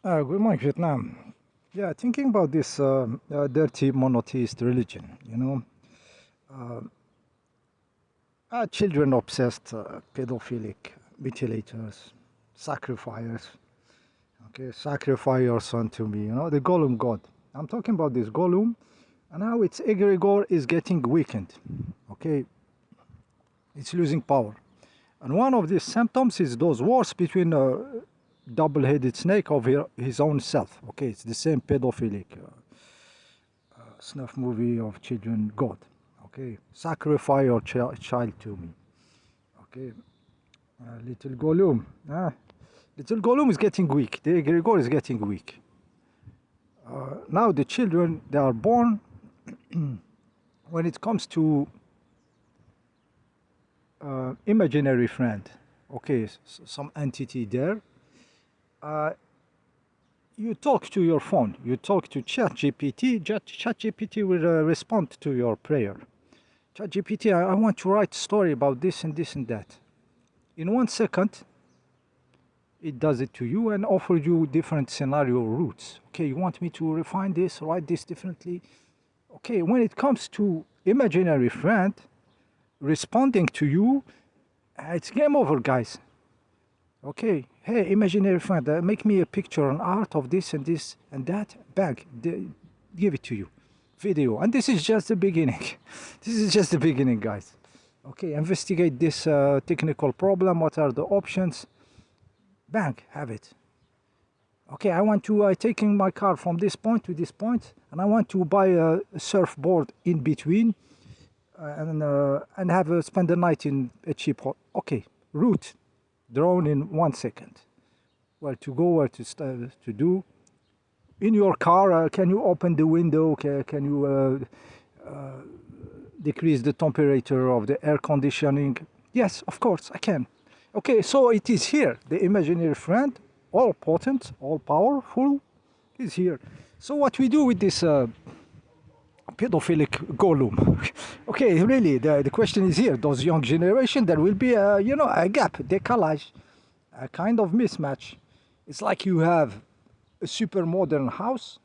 Good morning, Vietnam. Yeah, thinking about this dirty monotheist religion, children obsessed, pedophilic, mutilators, sacrifiers. Okay, sacrifice your son to me, the Gollum god. I'm talking about this Gollum, and how its egregore is getting weakened. Okay, it's losing power. And one of these symptoms is those wars between a double-headed snake of his own self. Okay, it's the same pedophilic snuff movie of children god. Okay, sacrifice your child to me. Okay, little Gollum. Little Gollum is getting weak. The egregore is getting weak. Now the children, they are born. When it comes to imaginary friend, okay, some entity there, you talk to your phone, you talk to ChatGPT. ChatGPT will respond to your prayer. ChatGPT, I want to write a story about this and this and that. In 1 second, it does it to you and offers you different scenario routes. Okay, you want me to refine this, write this differently? Okay, when it comes to imaginary friend responding to you, it's game over, guys. Okay, hey, imaginary friend, make me a picture, an art of this and this and that. Bang, give it to you, video. And this is just the beginning. This is just the beginning, guys. Okay, investigate this technical problem. What are the options? Bang, have it. Okay, I want to taking my car from this point to this point, and I want to buy a surfboard in between, and have spend the night in a cheap hotel. Okay, route drawn in 1 second. Where to go, where to do. In your car, can you open the window? Can you decrease the temperature of the air conditioning? Yes, of course, I can. Okay, so it is here. The imaginary friend, all potent, all powerful, is here. So what we do with this pedophilic Gollum? Okay, really, the question is here. Those young generation, there will be a gap, decalage, a kind of mismatch. It's like you have a super modern house,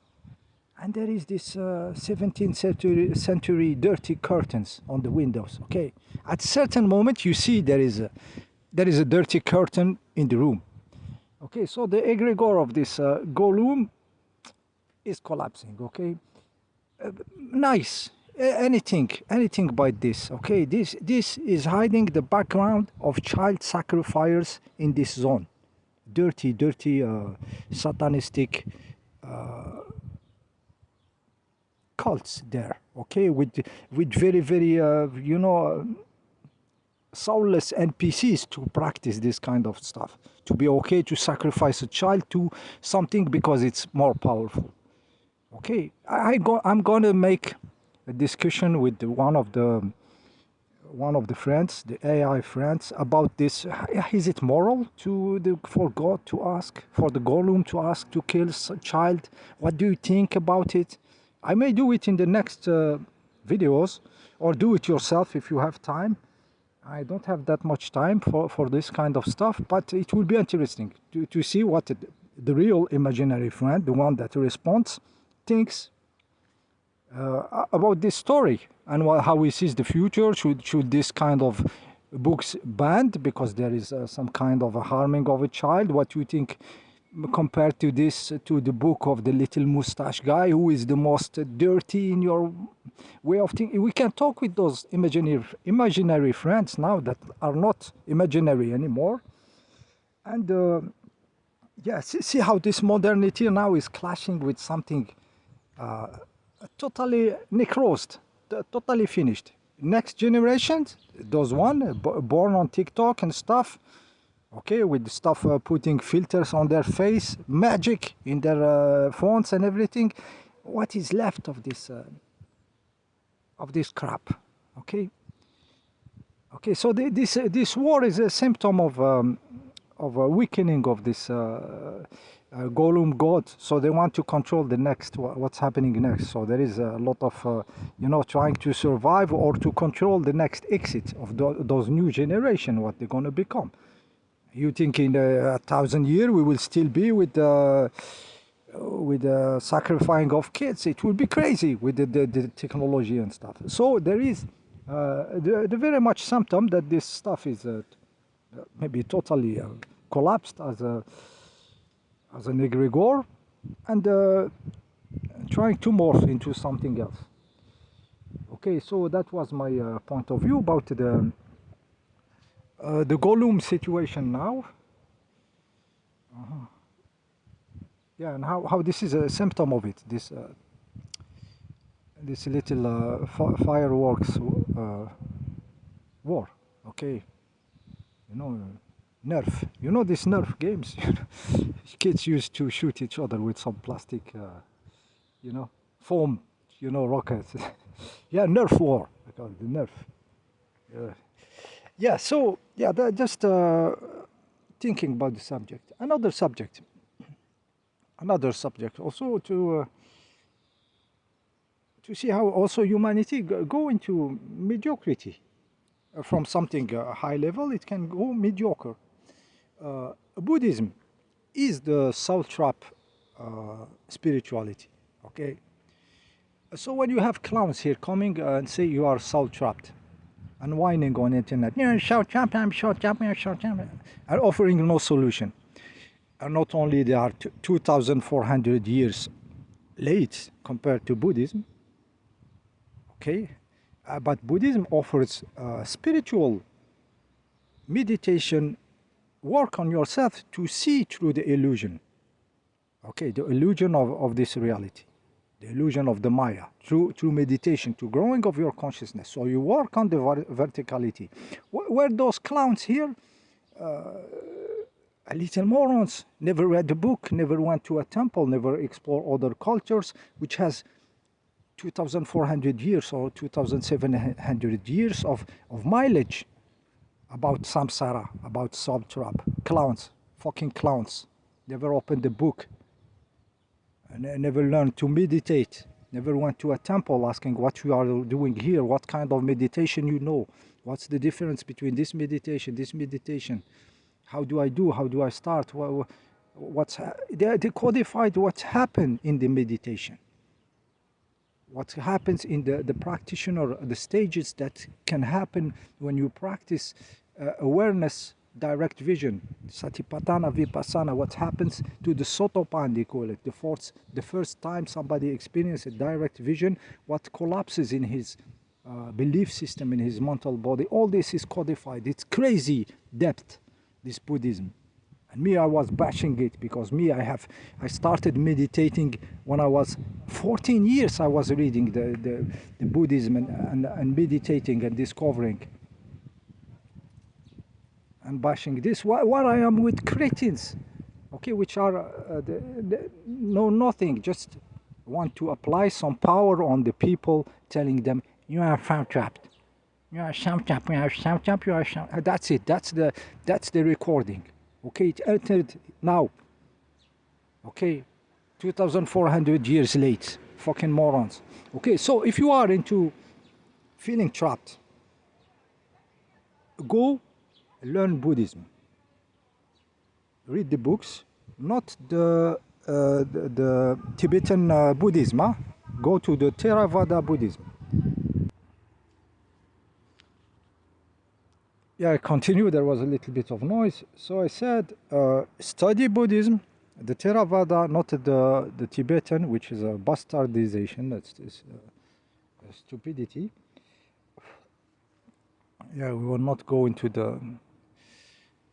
and there is this 17th century dirty curtains on the windows. Okay, at a certain moment you see there is a dirty curtain in the room. Okay, so the egregore of this Gollum is collapsing. Okay, nice. Anything by this. Okay, this is hiding the background of child sacrifiers in this zone. Dirty, satanistic cults there. Okay, with very soulless NPCs to practice this kind of stuff. To be okay to sacrifice a child to something because it's more powerful. Okay, I'm gonna make a discussion with one of the friends, the AI friends, about this. Is it moral for God to ask, for the Gollum to ask to kill a child? What do you think about it? I may do it in the next videos, or do it yourself if you have time. I don't have that much time for this kind of stuff, but it will be interesting to see what the real imaginary friend, the one that responds, thinks about this story and how he sees the future. Should this kind of books banned because there is some kind of a harming of a child? What do you think compared to this, to the book of the little mustache guy who is the most dirty in your way of thinking? We can talk with those imaginary friends now that are not imaginary anymore, and yeah, see how this modernity now is clashing with something totally necrosed, totally finished. Next generations, those one born on TikTok and stuff, okay, with stuff putting filters on their face, magic in their phones and everything. What is left of this crap? Okay, okay. So this war is a symptom of a weakening of this Gollum god. So they want to control the next, what's happening next. So there is a lot of trying to survive or to control the next exit of those new generation, what they're going to become. You think in 1,000 years we will still be with the sacrificing of kids? It will be crazy with the technology and stuff. So there is the very much symptom that this stuff is maybe totally collapsed as an egregore, and trying to morph into something else. Okay, so that was my point of view about the Gollum situation now. Yeah, and how this is a symptom of it. This little fireworks war. Okay, you know, Nerf. You know these Nerf games. Kids used to shoot each other with some plastic, foam, rockets. Yeah, Nerf war. I call it the Nerf. Yeah. So yeah, just thinking about the subject. Another subject also to see how also humanity go into mediocrity. From something high level, it can go mediocre. Buddhism is the soul trap spirituality. Okay, so when you have clowns here coming and say you are soul trapped and whining on internet, soul trapped, I'm soul trapped, I'm soul trapped, and offering no solution. And not only they are 2,400 years late compared to Buddhism, okay, but Buddhism offers spiritual meditation, work on yourself to see through the illusion, okay, the illusion of this reality, the illusion of the Maya, through meditation, to growing of your consciousness. So you work on the verticality. Where those clowns here, little morons, never read the book, never went to a temple, never explored other cultures, which has 2,400 years or 2,700 years of mileage about samsara, about soul trap. Clowns, fucking clowns. Never opened the book, and never learned to meditate, never went to a temple asking what you are doing here, what kind of meditation you know, what's the difference between this meditation, how do I do, how do I start, they codified what's happened in the meditation, what happens in the practitioner, the stages that can happen when you practice awareness, direct vision, satipatthana, vipassana, what happens to the sotopan, they call it, the first time somebody experiences direct vision, what collapses in his belief system, in his mental body. All this is codified. It's crazy depth, this Buddhism. And me, I was bashing it because I started meditating when I was 14 years. I was reading the Buddhism and meditating and discovering and bashing this. What I am with cretins, okay, which are know nothing, just want to apply some power on the people, telling them you are soul trapped. You are soul trapped. You are soul trapped. You are soul. That's it. That's the recording. Okay, it entered now. Okay, 2,400 years late. Fucking morons. Okay, so if you are into feeling trapped, go learn Buddhism. Read the books, not the Tibetan Buddhism. Huh? Go to the Theravada Buddhism. Yeah, I continue. There was a little bit of noise. So I said, study Buddhism, the Theravada, not the Tibetan, which is a bastardization. That's this stupidity. Yeah, we will not go into the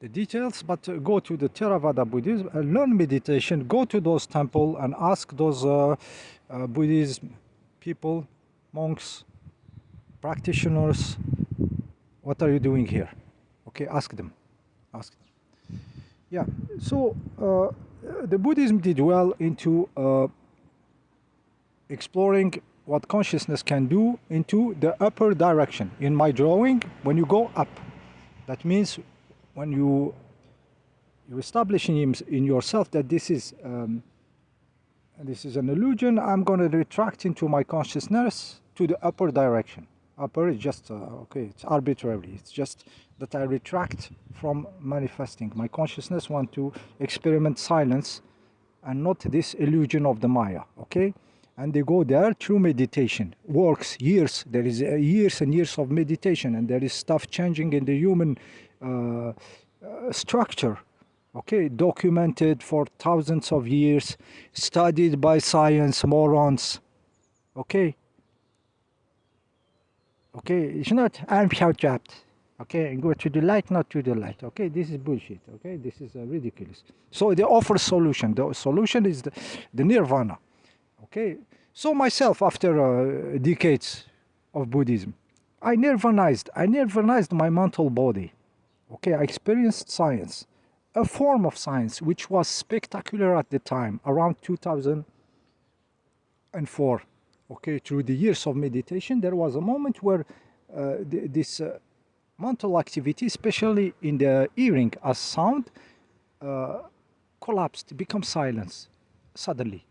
details, but go to the Theravada Buddhism and learn meditation. Go to those temples and ask those Buddhism people, monks, practitioners, what are you doing here? Okay, ask them. Yeah, so the Buddhism did well into exploring what consciousness can do into the upper direction. In my drawing, when you go up, that means when you establish in yourself that this is an illusion, I'm going to retract into my consciousness to the upper direction. Upper is just okay. It's arbitrary. It's just that I retract from manifesting. My consciousness want to experiment silence, and not this illusion of the Maya. Okay, and they go there through meditation. Works years. There is years and years of meditation, and there is stuff changing in the human structure. Okay, documented for thousands of years, studied by science morons. Okay. Okay, it's not arm shout trapped. Okay, and go to the light, not to the light. Okay, this is bullshit. Okay, this is ridiculous. So they offer solution. The solution is the nirvana. Okay, so myself, after decades of Buddhism, I nirvanized my mental body. Okay, I experienced science, a form of science which was spectacular at the time, around 2004. Okay, through the years of meditation, there was a moment where this mental activity, especially in the hearing as sound, collapsed, become silence suddenly.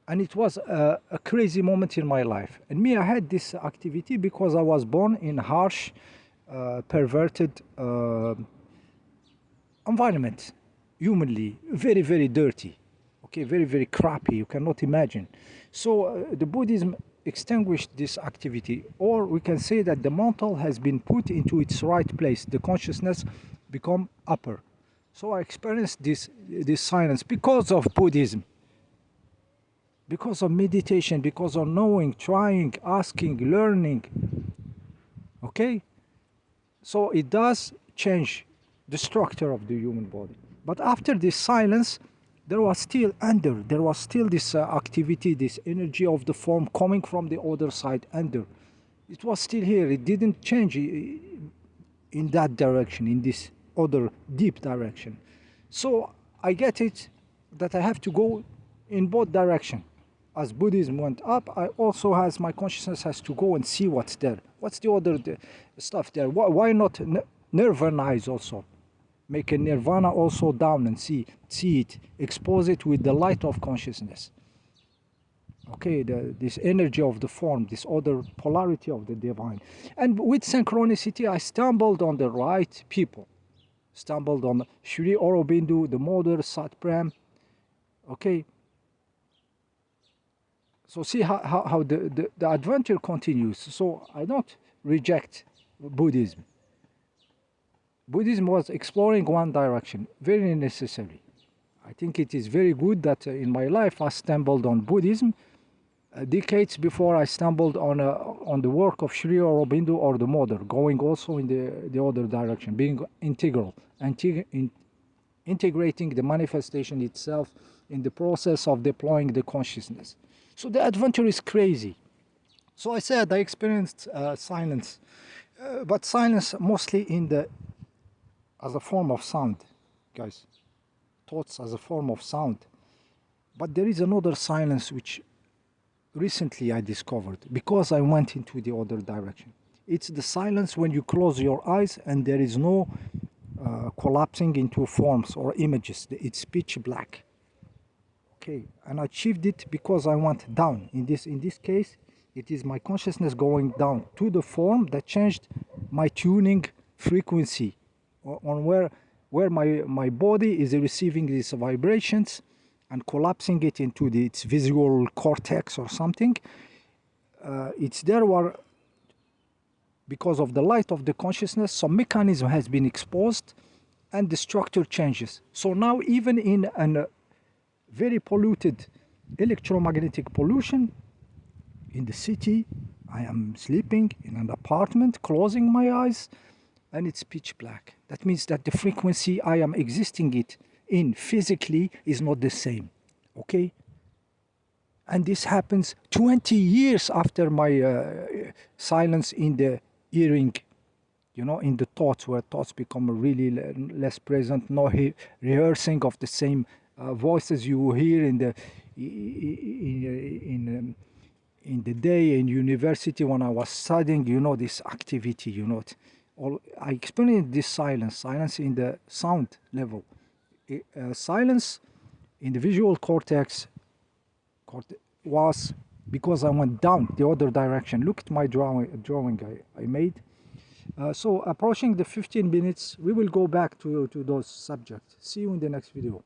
And it was a crazy moment in my life. And me, I had this activity because I was born in harsh, perverted environment, humanly, very, very dirty. Okay, very, very crappy, you cannot imagine. So the Buddhism extinguished this activity, or we can say that the mental has been put into its right place, the consciousness become upper. So I experienced this silence because of Buddhism, because of meditation, because of knowing, trying, asking, learning. Okay, so it does change the structure of the human body. But after this silence, there was still this activity, this energy of the form coming from the other side under. It was still here. It didn't change in that direction, in this other deep direction. So I get it that I have to go in both directions. As Buddhism went up, I also has my consciousness has to go and see what's there. What's the other stuff there? Why not nirvanize also? Make a nirvana also down and see it, expose it with the light of consciousness. Okay, this energy of the form, this other polarity of the divine. And with synchronicity, I stumbled on the right people. Stumbled on Sri Aurobindo, the mother, Satprem. Okay. So see how the adventure continues. So I don't reject Buddhism. Buddhism was exploring one direction, very necessary. I think it is very good that in my life I stumbled on Buddhism. Decades before I stumbled on the work of Sri Aurobindo or the Mother, going also in the other direction, being integral, integrating the manifestation itself in the process of deploying the consciousness. So the adventure is crazy. So I said I experienced silence, but silence mostly as a form of sound, guys. Thoughts as a form of sound. But there is another silence which recently I discovered because I went into the other direction. It's the silence when you close your eyes and there is no collapsing into forms or images. It's pitch black. Okay, and I achieved it because I went down. In this case, it is my consciousness going down to the form that changed my tuning frequency on where my body is receiving these vibrations and collapsing it into its visual cortex or something. It's there where, because of the light of the consciousness, some mechanism has been exposed and the structure changes. So now even in a very polluted electromagnetic pollution in the city, I am sleeping in an apartment, closing my eyes, and it's pitch black. That means that the frequency I am existing it in physically is not the same. Okay? And this happens 20 years after my silence in the hearing, you know, in the thoughts, where thoughts become really less present, no rehearsing of the same voices you hear in the day in university when I was studying, you know, this activity, you know. I experienced this silence in the sound level, silence in the visual cortex was because I went down the other direction. Look at my drawing I made. So approaching the 15 minutes, we will go back to those subjects. See you in the next video.